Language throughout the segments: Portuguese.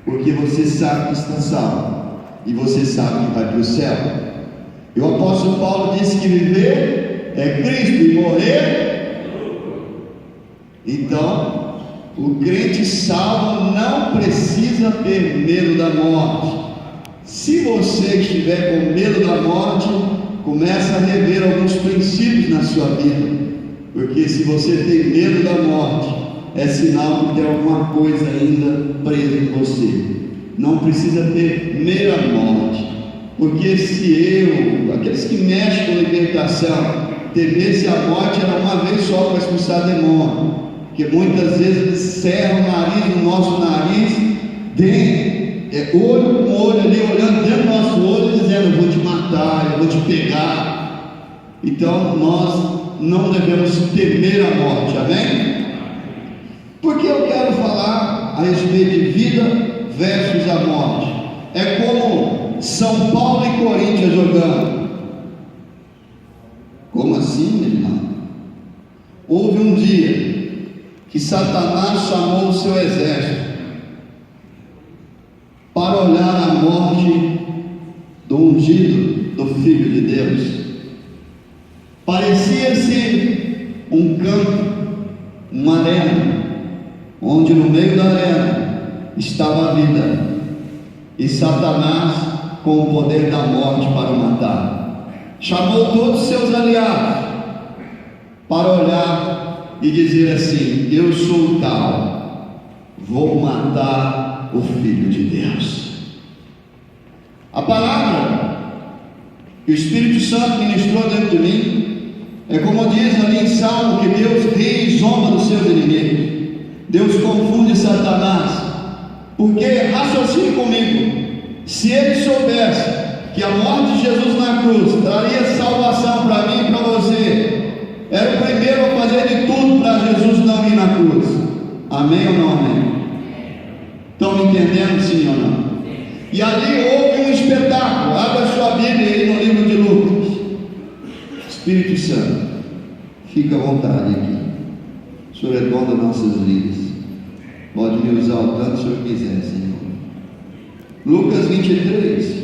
porque você sabe que está salvo, e você sabe que vai para o céu. E o apóstolo Paulo disse que viver é Cristo e morrer. Então, o crente salvo não precisa ter medo da morte. Se você estiver com medo da morte, comece a rever alguns princípios na sua vida, porque se você tem medo da morte, é sinal que tem alguma coisa ainda presa em você. Não precisa ter medo da morte, porque se aqueles que mexem com libertação, temesse a morte era uma vez só para expulsar demônio, porque muitas vezes eles cerram o nariz, o nosso nariz, olho com olho ali, olhando dentro do nosso olho, dizendo: eu vou te matar, eu vou te pegar. Então nós não devemos temer a morte, amém? Porque eu quero falar a respeito de vida versus a morte. É como São Paulo e Corinthians jogando. Como assim, meu irmão? Houve um dia que Satanás chamou o seu exército para olhar a morte do ungido, do Filho de Deus. Parecia-se um campo, uma arena, onde no meio da arena estava a vida, e Satanás com o poder da morte para o matar. Chamou todos os seus aliados para olhar e dizer assim: eu sou tal, vou matar o Filho de Deus. A palavra que o Espírito Santo ministrou dentro de mim é como diz ali em Salmo, que Deus ri e zomba dos seus inimigos. Deus confunde Satanás, porque raciocine comigo, se ele soubesse que a morte de Jesus na cruz traria salvação para mim e para você, era o primeiro a fazer de tudo para Jesus não ir na cruz. Amém ou não amém? Estão me entendendo, sim ou não? E ali houve um espetáculo. Abra a sua Bíblia aí no livro de Lucas. Espírito Santo, fica à vontade aqui. O Senhor é dono das nossas vidas. Pode me usar o tanto que o Senhor quiser, Senhor. Lucas 23,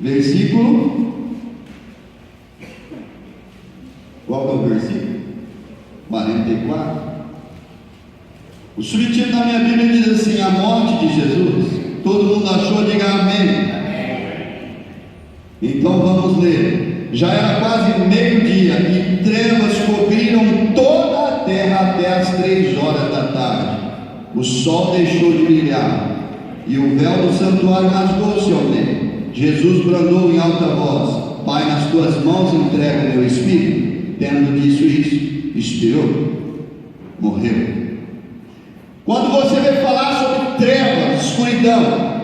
versículo. Qual é o versículo? 44. O subtítulo da minha Bíblia diz assim: a morte de Jesus. Todo mundo achou? Diga amém. Então vamos ler. Já era quase meio-dia e trevas cobriram toda a terra até as 3 horas da tarde. O sol deixou de brilhar e o véu do santuário rasgou-se ao meio. Jesus bradou em alta voz: Pai, nas tuas mãos entrego o meu espírito. Tendo dito isso, expirou, morreu. Quando você vai falar sobre trevas, escuridão,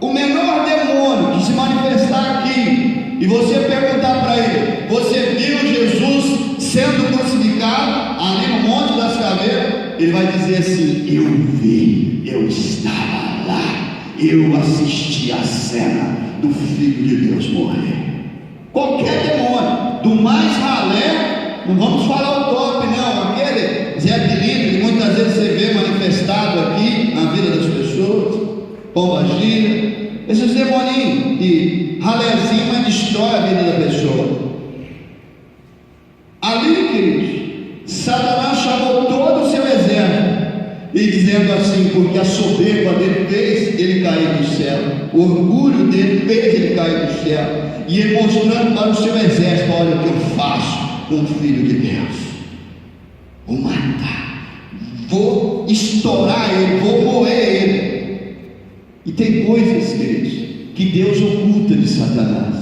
o menor demônio que se manifestar aqui, e você perguntar para ele: você viu Jesus sendo crucificado ali no Monte das Caveiras? Ele vai dizer assim: eu vi, eu estava lá, eu assisti a cena do Filho de Deus morrer. Qualquer demônio, do mais ralé, não vamos falar o top não, aquele Zé Pilintra que muitas vezes você vê manifestado aqui na vida das pessoas, pomba gira, esses demoninhos de ralézinho, mas destrói a vida da pessoa. Ali, queridos, Satanás chamou todo o seu exército e dizendo assim: porque a soberba dele fez ele cair do céu, o orgulho dele fez ele cair do céu, e ele mostrando para o seu exército: olha o que eu faço com o Filho de Deus, vou matar, vou estourar ele, vou moer ele. E tem coisas, queridos, que Deus oculta de Satanás.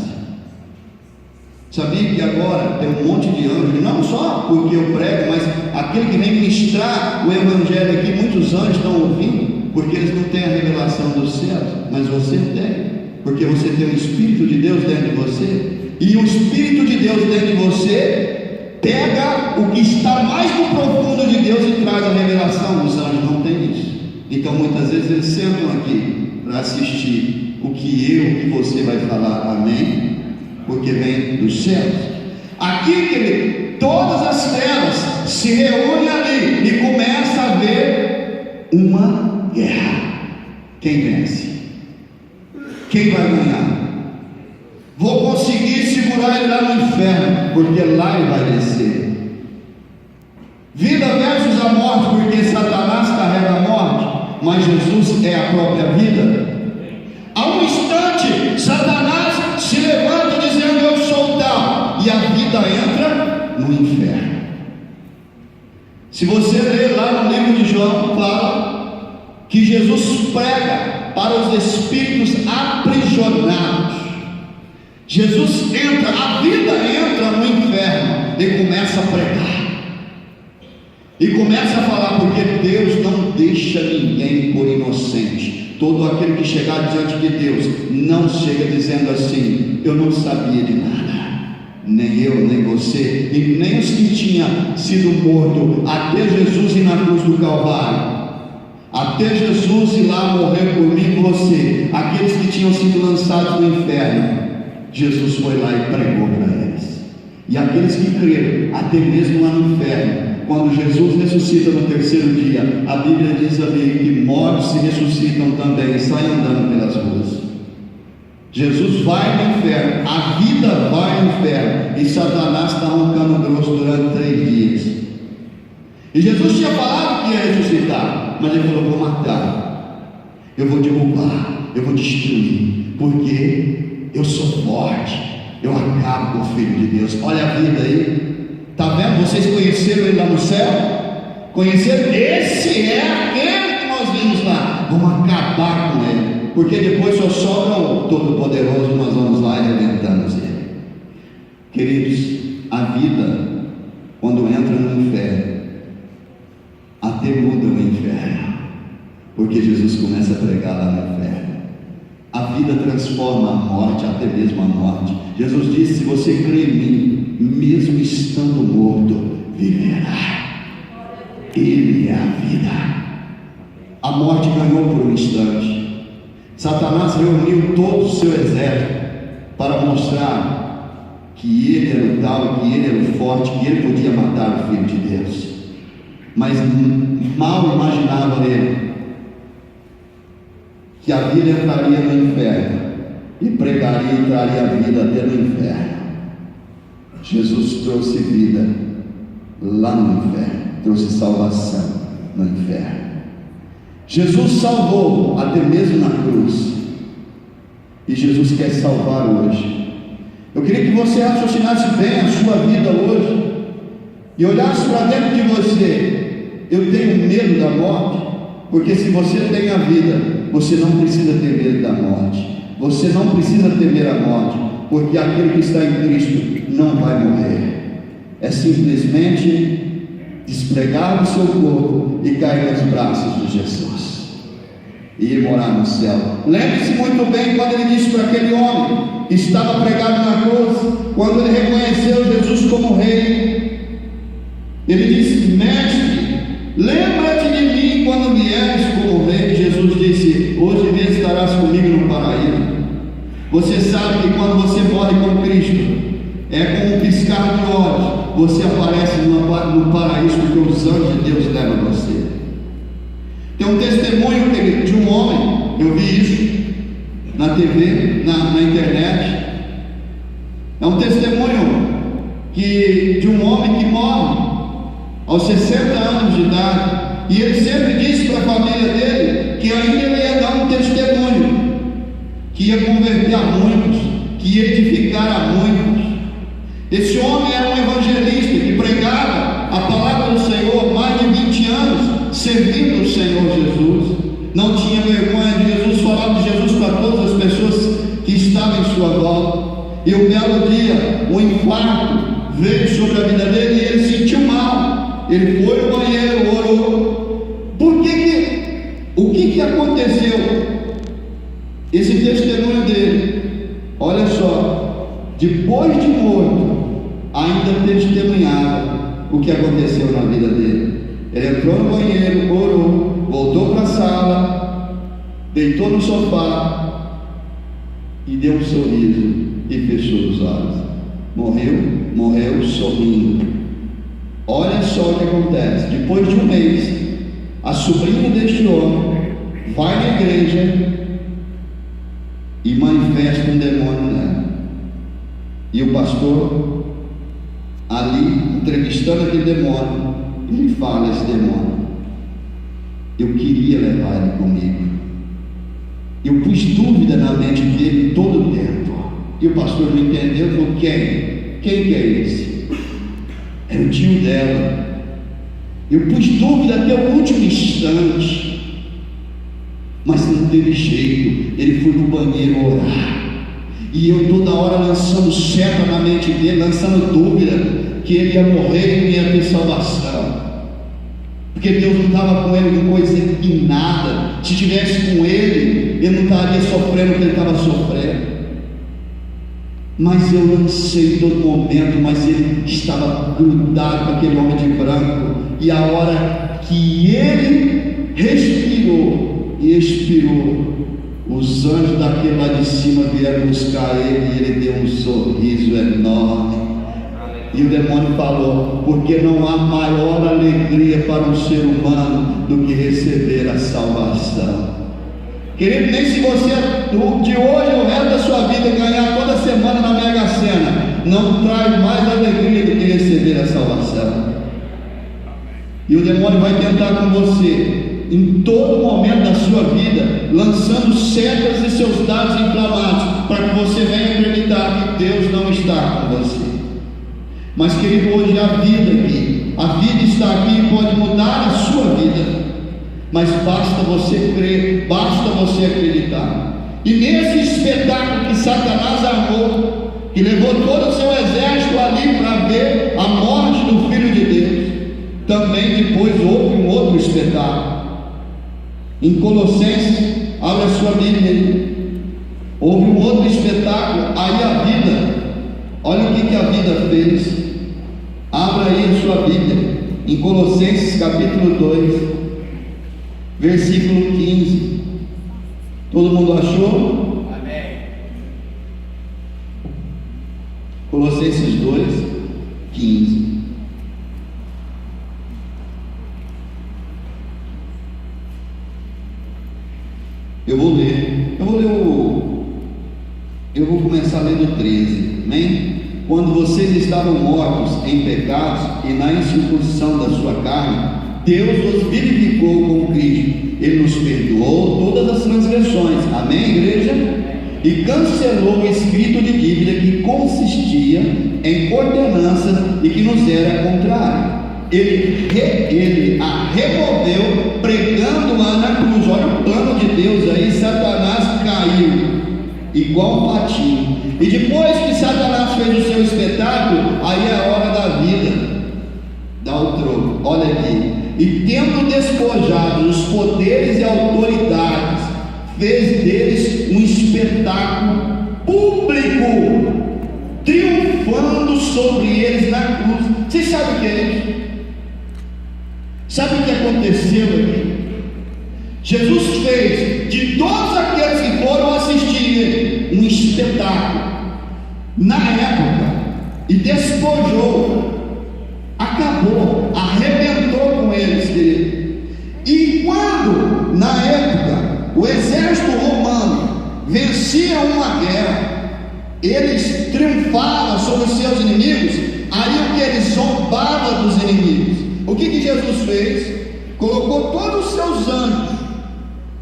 Sabia que agora tem um monte de anjos, não só porque eu prego, mas aquele que vem ministrar o evangelho aqui, muitos anjos estão ouvindo, porque eles não têm a revelação dos céus, mas você tem, porque você tem o Espírito de Deus dentro de você, e o Espírito de Deus dentro de você pega o que está mais no profundo de Deus e traz a revelação. Os anjos não têm isso. Então muitas vezes eles sentam aqui para assistir o que eu e você vai falar, amém? Porque vem dos céus. Aqui, querido, todas as trevas se reúnem ali e começa a haver uma guerra. Quem vence? Quem vai ganhar? Vou conseguir segurar ele lá no inferno, porque lá ele vai descer. Vida versus a morte, porque Satanás carrega a morte, mas Jesus é a própria vida. A um instante, Satanás se levanta dizendo: eu sou tal, e a vida entra no inferno. Se você ler lá no livro de João, fala que Jesus prega para os espíritos aprisionados. Jesus entra, a vida entra no inferno e começa a pregar. E começa a falar, porque Deus não deixa ninguém por inocente. Todo aquele que chegar diante de Deus não chega dizendo assim: eu não sabia de nada, nem eu, nem você, e nem os que tinham sido mortos até Jesus ir na cruz do Calvário, até Jesus ir lá morrer por mim e por você, aqueles que tinham sido lançados no inferno, Jesus foi lá e pregou para eles. E aqueles que creram, até mesmo lá no inferno, quando Jesus ressuscita no terceiro dia, a Bíblia diz ali que mortos se ressuscitam também e saem andando pelas ruas. Jesus vai no inferno, a vida vai no inferno, e Satanás está roncando grosso durante 3 dias. E Jesus tinha falado que ia ressuscitar, mas ele falou: vou matar, eu vou derrubar, eu vou destruir, porque eu sou forte, eu acabo com o Filho de Deus. Olha a vida aí. Está vendo? Vocês conheceram ele lá no céu? Conheceram? Esse é aquele que nós vimos lá. Vamos acabar com ele, porque depois só sobra o Todo-Poderoso e nós vamos lá e arrebentamos ele. Queridos, a vida, quando entra no inferno, até muda o inferno, porque Jesus começa a pregar lá no inferno. A vida transforma a morte, até mesmo a morte. Jesus disse: se você crê em mim, mesmo estando morto, viverá. Ele é a vida. A morte ganhou por um instante. Satanás reuniu todo o seu exército para mostrar que ele era o tal, que ele era o forte, que ele podia matar o Filho de Deus. Mas mal imaginava ele que a vida entraria no inferno e pregaria e traria a vida até no inferno. Jesus trouxe vida lá no inferno, trouxe salvação no inferno. Jesus salvou até mesmo na cruz, e Jesus quer salvar hoje. Eu queria que você raciocinasse bem a sua vida hoje e olhasse para dentro de você. Eu tenho medo da morte, porque se você tem a vida, você não precisa ter medo da morte. Você não precisa temer a morte, porque aquele que está em Cristo não vai morrer. É simplesmente despregar o seu corpo e cair nos braços de Jesus e ir morar no céu. Lembre-se muito bem quando ele disse para aquele homem que estava pregado na cruz, quando ele reconheceu Jesus como rei, ele disse: mestre, lembra-te de mim quando vieres como rei. Jesus disse: hoje mesmo estarás comigo no paraíso. Você sabe que quando você morre com Cristo, é como um piscar de olhos, você aparece no paraíso, porque os anjos de Deus levam você. Tem um testemunho de um homem, eu vi isso na TV, na internet. É um testemunho de um homem que morre aos 60 anos de idade, e ele sempre disse para a família dele que ainda ele ia dar um testemunho, que ia converter a muitos, que ia edificar a muitos. Esse homem era um evangelista que pregava a palavra do Senhor mais de 20 anos, servindo o Senhor Jesus. Não tinha vergonha de Jesus, falava de Jesus para todas as pessoas que estavam em sua volta. E um belo dia, um infarto veio sobre a vida dele e ele sentiu mal. Ele foi ao banheiro, orou. O que aconteceu? Esse testemunho dele, olha só, depois de morto, ainda testemunhava o que aconteceu na vida dele. Ele entrou no banheiro, orou, voltou para a sala, deitou no sofá e deu um sorriso e fechou os olhos. Morreu sorrindo. Olha só o que acontece. Depois de um mês, a sobrinha deste homem vai na igreja e manifesta um demônio nela. E o pastor, ali, entrevistando aquele demônio, ele fala a esse demônio: eu queria levar ele comigo. Eu pus dúvida na mente dele todo o tempo. E o pastor não entendeu, falou: quem? Quem que é esse? Era o tio dela. Eu pus dúvida até o último instante, mas não teve jeito. Ele foi no banheiro orar, e eu toda hora lançando seta na mente dele, lançando dúvida que ele ia morrer e não ia ter salvação, porque Deus não estava com ele com coisa em nada. Se estivesse com ele, ele não estaria sofrendo o que ele estava sofrendo. Mas eu lancei todo momento, mas ele estava grudado com aquele homem de branco. E a hora que ele respirou e expirou, os anjos daquele lá de cima vieram buscar ele, e ele deu um sorriso enorme. E o demônio falou: porque não há maior alegria para um ser humano do que receber a salvação. Querido, nem se você de hoje ao resto da sua vida ganhar toda semana na Mega Sena, não traz mais alegria do que receber a salvação. E o demônio vai tentar com você em todo momento da sua vida, lançando setas e seus dados inflamados, para que você venha acreditar que Deus não está com você. Mas, querido, hoje a vida está aqui e pode mudar a sua vida. Mas basta você crer, basta você acreditar. E nesse espetáculo que Satanás armou, que levou todo o seu exército ali para ver a morte do Filho de Deus, também depois houve um outro espetáculo. Em Colossenses, abre a sua Bíblia aí. Houve um outro espetáculo. Aí a vida, olha o que a vida fez. Abra aí a sua Bíblia, em Colossenses capítulo 2, versículo 15. Todo mundo achou? Amém. Colossenses 2, 15. Eu vou começar lendo 13, amém? Quando vocês estavam mortos em pecados e na incircuncisão da sua carne, Deus os vivificou com Cristo. Ele nos perdoou todas as transgressões, amém, igreja? E cancelou o escrito de dívida que consistia em ordenanças e que nos era contrário. Ele a removeu, pregando-a na cruz. Olha o plano de Deus aí. Satanás caiu igual um patinho. E depois que Satanás fez o seu espetáculo, aí é a hora da vida, dá o troco. Olha aqui: e tendo despojado os poderes e autoridades, fez deles um espetáculo público, triunfando sobre eles na cruz. Vocês sabem o que é isso? Sabe o que aconteceu aqui? Jesus fez de todos aqueles que foram assistir ele um espetáculo na época, e despojou, acabou, arrebentou com eles, querido. E quando na época o exército romano vencia uma guerra, eles triunfavam sobre os seus inimigos, aí o que? Eles zombavam dos inimigos. O que Jesus fez? Colocou todos os seus anjos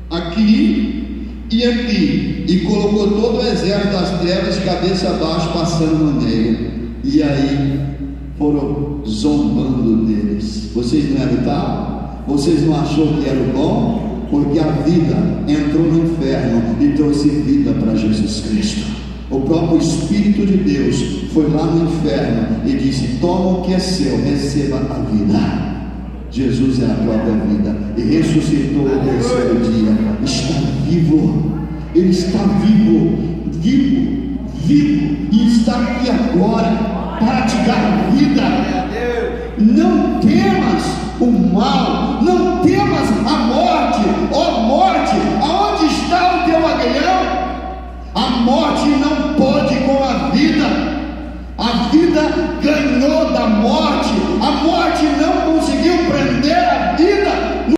aqui e aqui, e colocou todo o exército das trevas de cabeça abaixo, passando no meio, e aí foram zombando deles. Vocês não eram tal? Vocês não achou que era bom? Porque a vida entrou no inferno e trouxe vida para Jesus Cristo. O próprio Espírito de Deus foi lá no inferno e disse: toma o que é seu, receba a vida. Jesus é a própria vida, e ressuscitou no terceiro dia. Está vivo, Ele está vivo, e está aqui agora para te dar vida. Não temas o mal, não temas a morte. Ó morte, aonde está o teu aguilhão? A morte não pode com a vida. A vida ganhou da morte. A morte não conseguiu prender